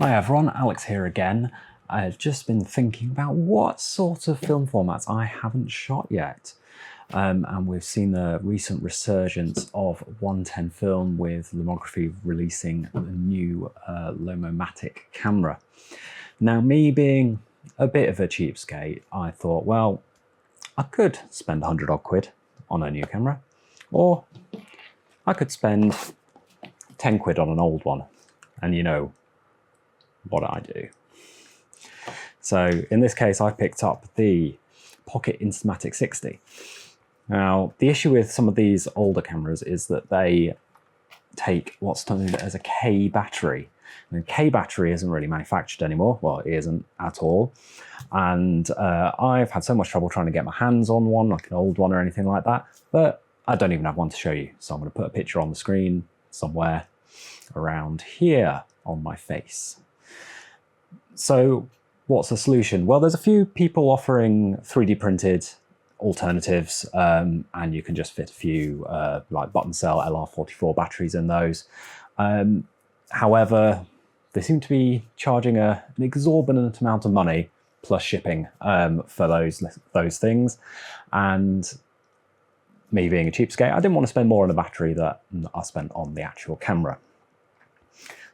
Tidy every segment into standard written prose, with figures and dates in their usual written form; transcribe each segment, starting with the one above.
Hi everyone, Alex here again. I've just been thinking about what sort of film formats I haven't shot yet. And we've seen the recent resurgence of 110 film with Lomography releasing a new Lomomatic camera. Now, me being a bit of a cheapskate, I thought, well, I could spend 100 odd quid on a new camera, or I could spend 10 quid on an old one. And you know what I do. So in this case, I picked up the Pocket Instamatic 60. Now, the issue with some of these older cameras is that they take what's known as a K battery. And K battery isn't really manufactured anymore. Well, it isn't at all. And I've had so much trouble trying to get my hands on one, like an old one or anything like that, but I don't even have one to show you. So I'm going to put a picture on the screen somewhere around here on my face. So what's the solution? Well, there's a few people offering 3D printed alternatives, and you can just fit a few like button cell LR44 batteries in those. However, they seem to be charging an exorbitant amount of money plus shipping for those things. And me being a cheapskate, I didn't want to spend more on a battery that I spent on the actual camera.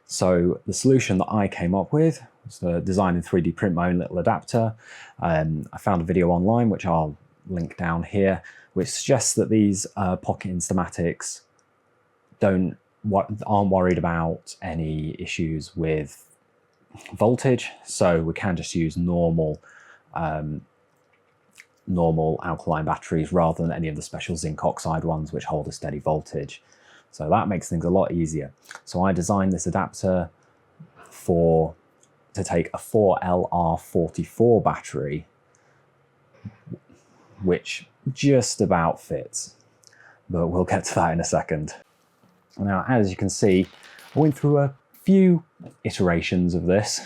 So the solution that I came up with was to design and 3D print my own little adapter. I found a video online, which I'll link down here, which suggests that these Pocket Instamatics aren't worried about any issues with voltage. So we can just use normal alkaline batteries rather than any of the special zinc oxide ones, which hold a steady voltage. So that makes things a lot easier. So I designed this adapter to take a 4LR44 battery, which just about fits, but we'll get to that in a second. Now, as you can see, I went through a few iterations of this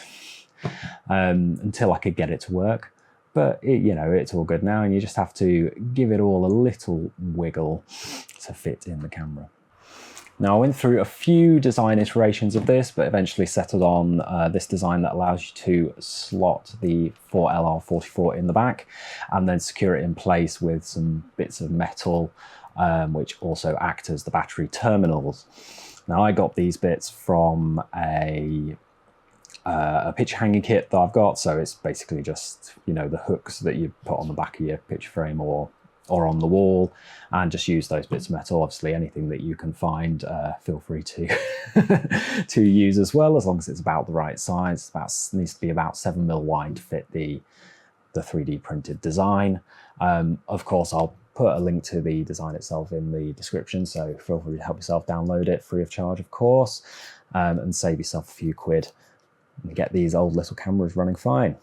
until I could get it to work, but it's all good now, and you just have to give it all a little wiggle to fit in the camera. Now, I went through a few design iterations of this, but eventually settled on this design that allows you to slot the 4LR44 in the back and then secure it in place with some bits of metal, which also act as the battery terminals. Now, I got these bits from a picture hanging kit that I've got, so it's basically just, the hooks that you put on the back of your picture frame or on the wall, and just use those bits of metal. Obviously, anything that you can find, feel free to to use as well, as long as it's about the right size. It needs to be about 7mm wide to fit the 3D printed design. Of course, I'll put a link to the design itself in the description, so feel free to help yourself download it free of charge, of course, and save yourself a few quid and get these old little cameras running fine.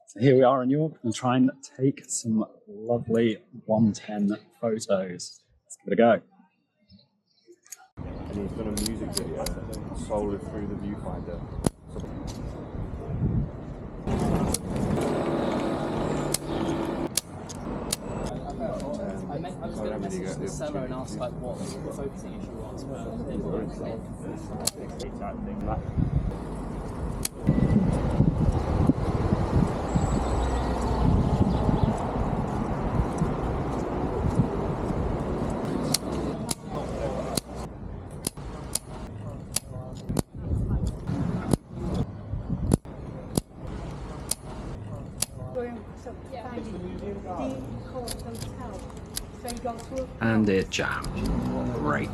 So here we are in York and trying to take some lovely 110 photos. Let's give it a go. And he's done a music video solely through the viewfinder. I was going to message the seller and ask what the focusing issue was, And it jammed. Great.